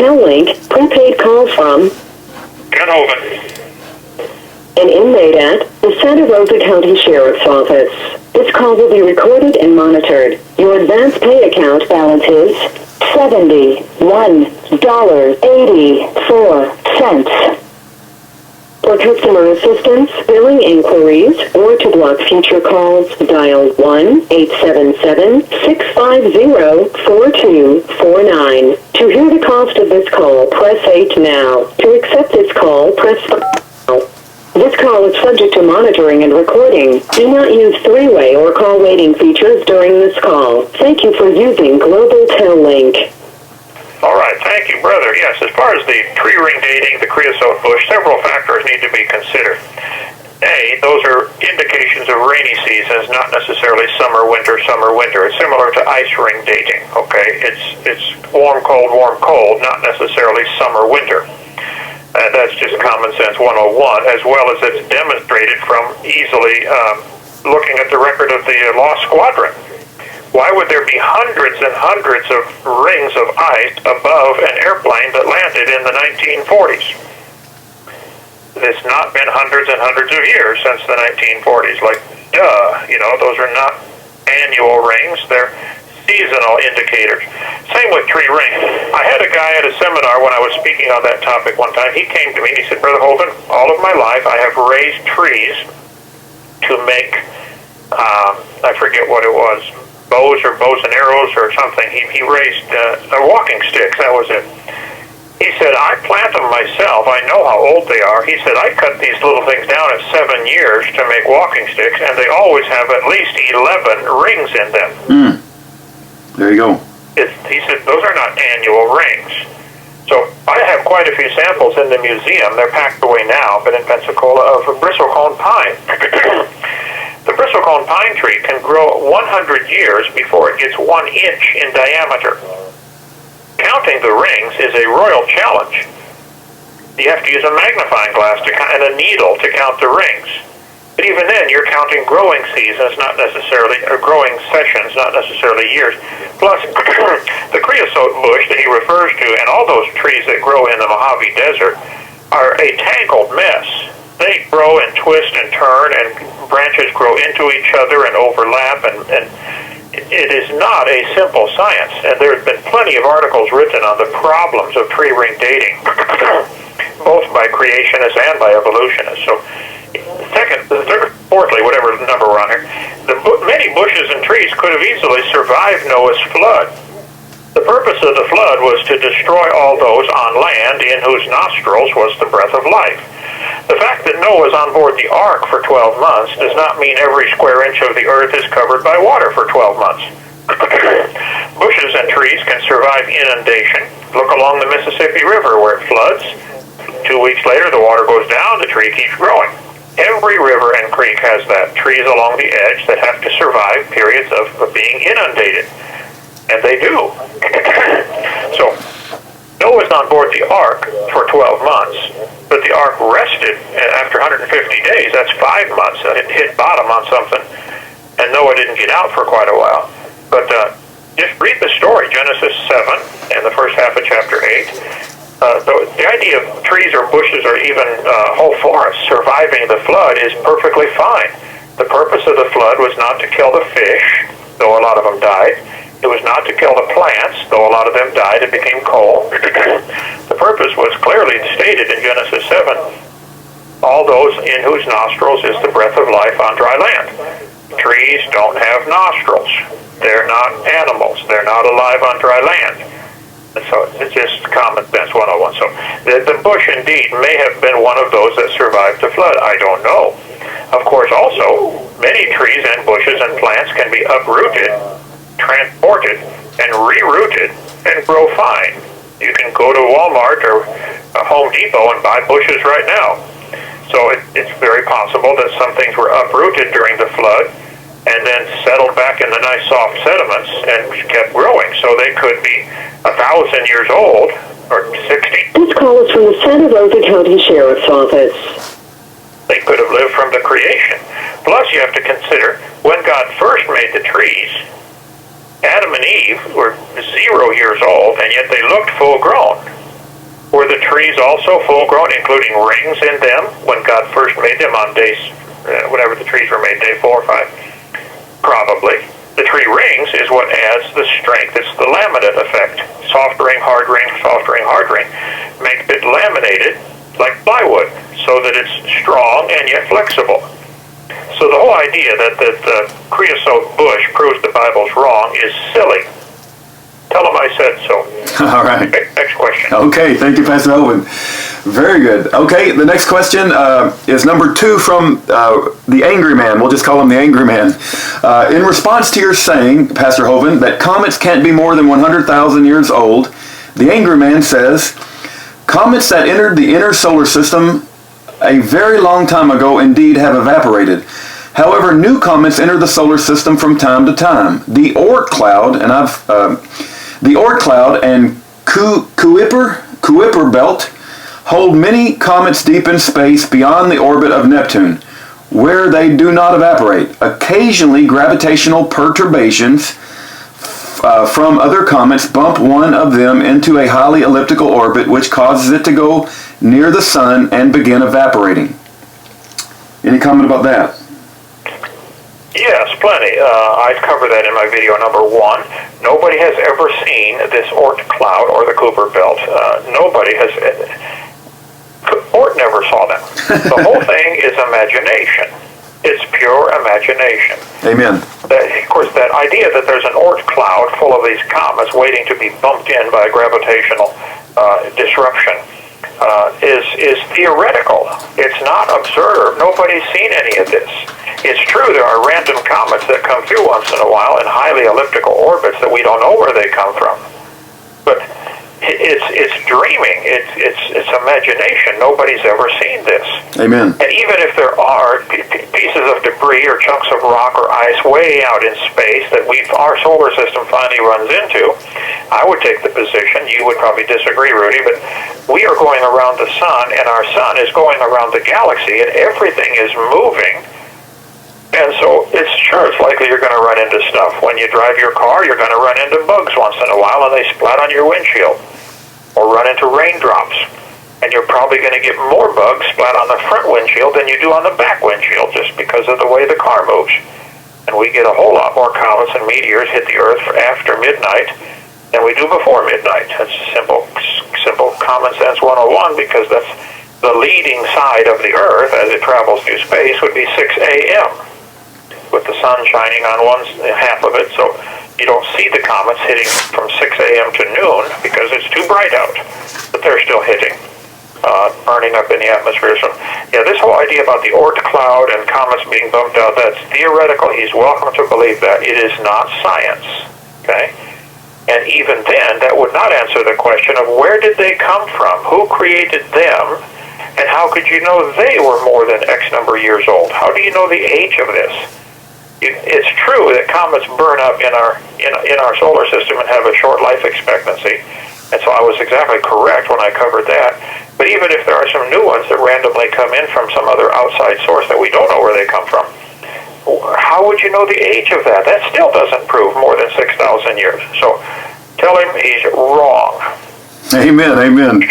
Tel Link, prepaid call from Kent Hovind. an inmate at the Santa Rosa County Sheriff's Office. This call will be recorded and monitored. Your advance pay account balance is $71.84. For customer assistance, billing inquiries, or to block future calls, dial 1-877-650-4249. To hear the cost of this call, press 8 now. To accept this call, press 5. This call is subject to monitoring and recording. Do not use three-way or call waiting features during this call. Thank you for using Global Tel Link. All right, thank you, brother. Yes, as far as the tree ring dating, the creosote bush, several factors need to be considered. A, those are indications of rainy seasons, not necessarily summer, winter. It's similar to ice ring dating, okay? It's warm, cold, not necessarily summer, winter. That's just common sense 101, as well as it's demonstrated from easily looking at the record of the Lost Squadron. Why would there be hundreds and hundreds of rings of ice above an airplane that landed in the 1940s? It's not been hundreds and hundreds of years since the 1940s. Like, those are not annual rings. They're seasonal indicators. Same with tree rings. I had a guy at a seminar when I was speaking on that topic one time. He came to me and he said, Brother Hovind, all of my life I have raised trees to make, I forget what it was, bows and arrows or something. He raised walking sticks. That was it. He said, I plant them myself. I know how old they are. He said, I cut these little things down at 7 years to make walking sticks, and they always have at least 11 rings in them. There you go. He said, those are not annual rings. So I have quite a few samples in the museum. They're packed away now, but in Pensacola, of bristlecone pine. The bristlecone pine tree can grow 100 years before it gets 1 inch in diameter. Counting the rings is a royal challenge. You have to use a magnifying glass and a needle to count the rings. But even then, you're counting growing seasons, not necessarily, or growing sessions, not necessarily years. Plus, the creosote bush that he refers to, and all those trees that grow in the Mojave Desert, are a tangled mess. They grow and twist and turn, and branches grow into each other and overlap, and it is not a simple science. And there have been plenty of articles written on the problems of tree ring dating, both by creationists and by evolutionists. So, fourthly, whatever number we're on here, many bushes and trees could have easily survived Noah's flood. The purpose of the flood was to destroy all those on land in whose nostrils was the breath of life. The fact that Noah was on board the ark for 12 months does not mean every square inch of the earth is covered by water for 12 months. Bushes and trees can survive inundation. Look along the Mississippi River where it floods. 2 weeks later, the water goes down, the tree keeps growing. Every river and creek has that. Trees along the edge that have to survive periods of being inundated. And they do. So, Noah was on board the ark for 12 months, but the ark rested after 150 days. That's 5 months. It hit bottom on something, and Noah didn't get out for quite a while. But just read the story, Genesis 7 and the first half of chapter 8. The idea of trees or bushes or even whole forests surviving the flood is perfectly fine. The purpose of the flood was not to kill the fish, though a lot of them died. It was not to kill the plants, though a lot of them died and became coal. The purpose was clearly stated in Genesis 7. All those in whose nostrils is the breath of life on dry land. Trees don't have nostrils. They're not animals. They're not alive on dry land. So it's just common sense 101. So the bush indeed may have been one of those that survived the flood. I don't know. Of course, also, many trees and bushes and plants can be uprooted, transported, and rerouted and grow fine. You can go to Walmart or Home Depot and buy bushes right now. So it's very possible that some things were uprooted during the flood and then settled back in the nice soft sediments and kept growing. So they could be 1,000 years old, or 60. This call is from the Santa Rosa County Sheriff's Office. They could have lived from the creation. Plus, you have to consider, when God first made the trees, Adam and Eve were 0 years old, and yet they looked full grown. Were the trees also full-grown, including rings in them, when God first made them on days, whenever the trees were made, day 4 or 5? Probably. The tree rings is what adds the strength. It's the laminate effect. Soft ring, hard ring, soft ring, hard ring. Makes it laminated like plywood so that it's strong and yet flexible. So the whole idea that the creosote bush proves the Bible's wrong is silly. Tell them I said so. All right. Next question. Okay, thank you, Pastor Hovind. Very good. Okay, the next question is number 2 from the angry man. We'll just call him the angry man. In response to your saying, Pastor Hovind, that comets can't be more than 100,000 years old, the angry man says, comets that entered the inner solar system a very long time ago indeed have evaporated. However, new comets enter the solar system from time to time. The Oort cloud, the Oort cloud and Kuiper belt hold many comets deep in space beyond the orbit of Neptune, where they do not evaporate. Occasionally, gravitational perturbations from other comets bump one of them into a highly elliptical orbit, which causes it to go near the sun and begin evaporating. Any comment about that? Yes, plenty. I'd cover that in my video number 1. Nobody has ever seen this Oort cloud or the Kuiper belt. Nobody has. Oort never saw them. The whole thing is imagination. It's pure imagination. Amen. Of course, that idea that there's an Oort cloud full of these comets waiting to be bumped in by gravitational disruption is theoretical. It's not observed. Nobody's seen any of this. It's true there are random comets that come through once in a while in highly elliptical orbits that we don't know where they come from. But it's dreaming. It's imagination. Nobody's ever seen this. Amen. And even if there are pieces of debris or chunks of rock or ice way out in space that our solar system finally runs into, I would take the position, you would probably disagree, Rudy, but we are going around the sun, and our sun is going around the galaxy, and everything is moving. And so it's likely you're going to run into stuff. When you drive your car, you're going to run into bugs once in a while, and they splat on your windshield, or run into raindrops. And you're probably going to get more bugs splat on the front windshield than you do on the back windshield, just because of the way the car moves. And we get a whole lot more comets and meteors hit the Earth after midnight than we do before midnight. That's simple common sense 101, because that's the leading side of the Earth as it travels through space would be 6 a.m. with the sun shining on one half of it, so you don't see the comets hitting from 6 a.m. to noon because it's too bright out, but they're still hitting, burning up in the atmosphere. So, yeah, this whole idea about the Oort cloud and comets being bumped out, that's theoretical. He's welcome to believe that. It is not science, okay? And even then, that would not answer the question of where did they come from? Who created them? And how could you know they were more than X number of years old? How do you know the age of this? It's true that comets burn up in our solar system and have a short life expectancy, and so I was exactly correct when I covered that. But even if there are some new ones that randomly come in from some other outside source that we don't know where they come from, how would you know the age of that? That still doesn't prove more than 6,000 years. So tell him he's wrong. Amen, amen.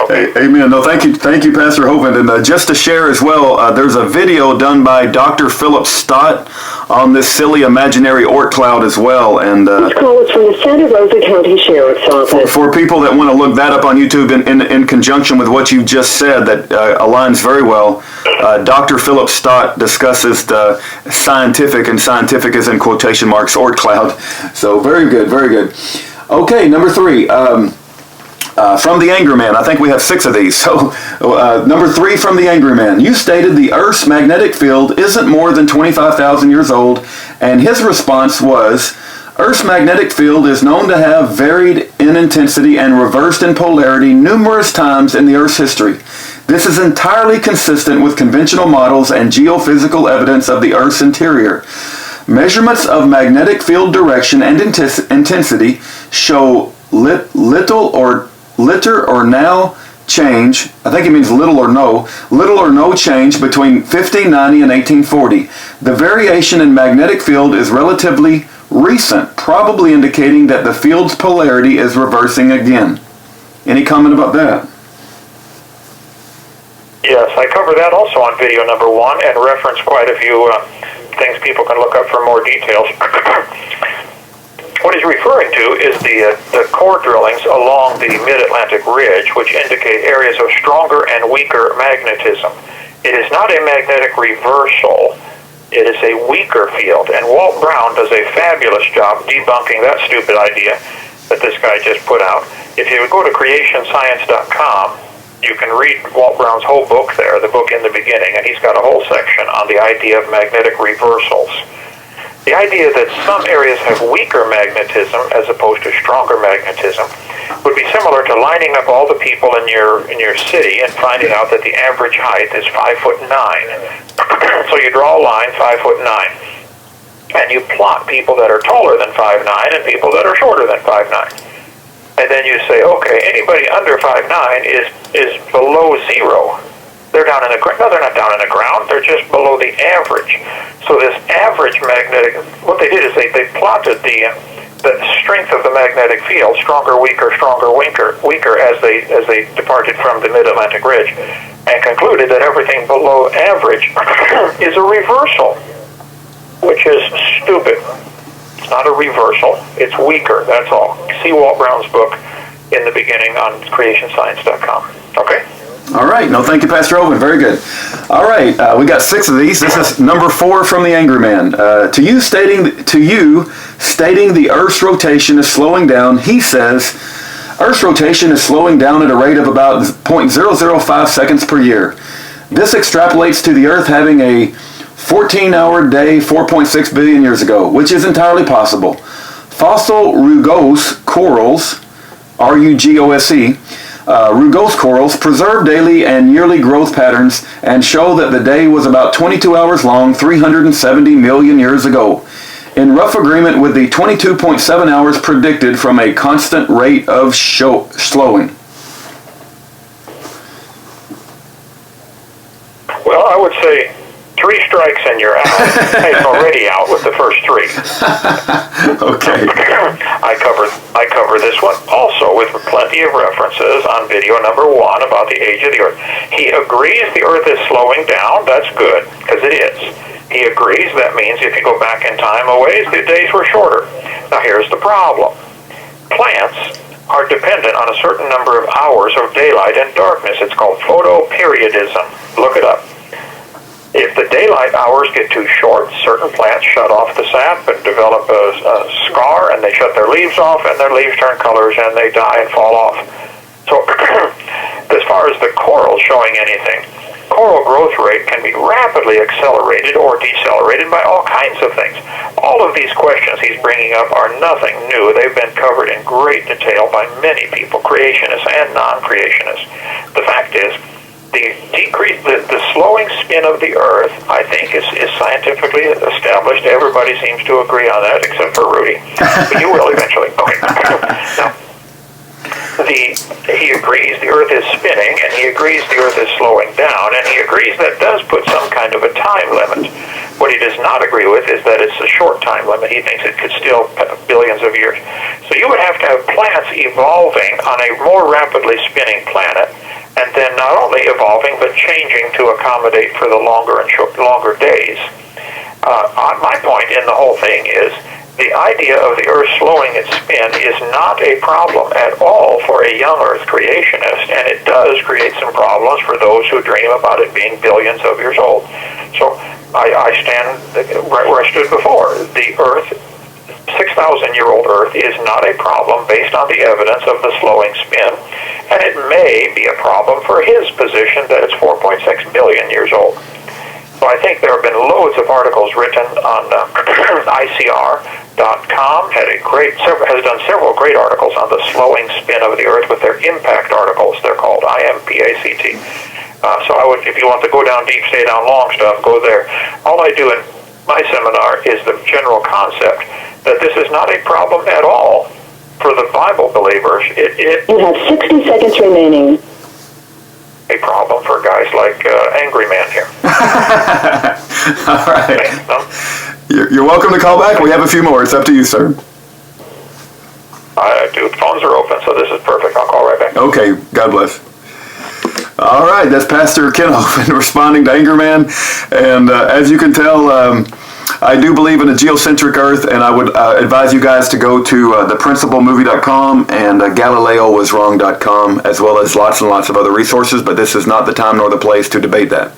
Okay. Amen. No, thank you, Pastor Hovind. And just to share as well, there's a video done by Dr. Philip Stott on this silly imaginary Oort cloud as well. And this call is from the Santa Rosa County Sheriff's Office. For people that want to look that up on YouTube in conjunction with what you just said, that aligns very well. Dr. Philip Stott discusses the scientific, and scientific is in quotation marks, Oort cloud. So very good, very good. Okay, number 3. From the Angry Man. I think we have 6 of these. So, number 3 from the Angry Man. You stated the Earth's magnetic field isn't more than 25,000 years old, and his response was, Earth's magnetic field is known to have varied in intensity and reversed in polarity numerous times in the Earth's history. This is entirely consistent with conventional models and geophysical evidence of the Earth's interior. Measurements of magnetic field direction and intensity show little or now change, I think it means little or no change between 1590 and 1840. The variation in magnetic field is relatively recent, probably indicating that the field's polarity is reversing again. Any comment about that? Yes, I cover that also on video number 1 and reference quite a few things people can look up for more details. What he's referring to is the core drillings along the mid-Atlantic ridge, which indicate areas of stronger and weaker magnetism. It is not a magnetic reversal. It is a weaker field, and Walt Brown does a fabulous job debunking that stupid idea that this guy just put out. If you go to creationscience.com, you can read Walt Brown's whole book there, the book in the beginning, and he's got a whole section on the idea of magnetic reversals. The idea that some areas have weaker magnetism as opposed to stronger magnetism would be similar to lining up all the people in your city and finding out that the average height is 5'9". So you draw a line 5'9", and you plot people that are taller than 5'9" and people that are shorter than 5'9". And then you say, okay, anybody under 5'9" is below zero. They're down in the ground. No, they're not down in the ground. They're just below the average. So this average magnetic, what they did is they plotted the strength of the magnetic field, stronger, weaker, weaker as they departed from the mid-Atlantic ridge, and concluded that everything below average is a reversal, which is stupid. It's not a reversal. It's weaker. That's all. See Walt Brown's book in the beginning on creationscience.com. Okay? All right. No, thank you, Pastor Hovind. Very good. All right. We got 6 of these. This is number 4 from the Angry Man. To you stating the Earth's rotation is slowing down, he says, Earth's rotation is slowing down at a rate of about 0.005 seconds per year. This extrapolates to the Earth having a 14-hour day 4.6 billion years ago, which is entirely possible. Fossil rugose corals, R-U-G-O-S-E, rugose corals preserve daily and yearly growth patterns and show that the day was about 22 hours long 370 million years ago, in rough agreement with the 22.7 hours predicted from a constant rate of slowing. Well, I would say 3 strikes and you're out. It's already out with the first 3. Okay. I cover this one also with plenty of references on video number 1 about the age of the Earth. He agrees the Earth is slowing down. That's good, because it is. He agrees that means if you go back in time a ways, the days were shorter. Now here's the problem. Plants are dependent on a certain number of hours of daylight and darkness. It's called photoperiodism. Look it up. If the daylight hours get too short, certain plants shut off the sap and develop a scar, and they shut their leaves off, and their leaves turn colors, and they die and fall off. So as far as the coral showing anything, coral growth rate can be rapidly accelerated or decelerated by all kinds of things. All of these questions he's bringing up are nothing new. They've been covered in great detail by many people, creationists and non-creationists. The fact is, the slowing spin of the Earth, I think, is scientifically established. Everybody seems to agree on that, except for Rudy. But you will eventually. Okay. Now, he agrees the Earth is spinning, and he agrees the Earth is slowing down, and he agrees that does put some kind of a time limit. What he does not agree with is that it's a short time limit. He thinks it could still billions of years. So you would have to have plants evolving on a more rapidly spinning planet, and then not only evolving, but changing to accommodate for the longer days. My point in the whole thing is the idea of the Earth slowing its spin is not a problem at all for a young Earth creationist, and it does create some problems for those who dream about it being billions of years old. So I stand right where I stood before. The Earth, 6,000-year-old Earth, is not a problem based on the evidence of the slowing spin, and it may be a problem for his position that it's 4.6 billion years old. So I think there have been loads of articles written on ICR.com, has done several great articles on the slowing spin of the Earth with their impact articles. They're called IMPACT. So if you want to go down deep, stay down long stuff, go there. All I do in my seminar is the general concept that this is not a problem at all for the Bible believers. You have 60 seconds remaining. A problem for guys like Angry Man here. All right. You're welcome to call back. We have a few more. It's up to you, sir. I do. Phones are open, so this is perfect. I'll call right back. Okay, God bless. All right, that's Pastor Kent Hovind responding to Angerman. And as you can tell, I do believe in a geocentric Earth, and I would advise you guys to go to theprinciplemovie.com and GalileoWasWrong.com, as well as lots and lots of other resources, but this is not the time nor the place to debate that.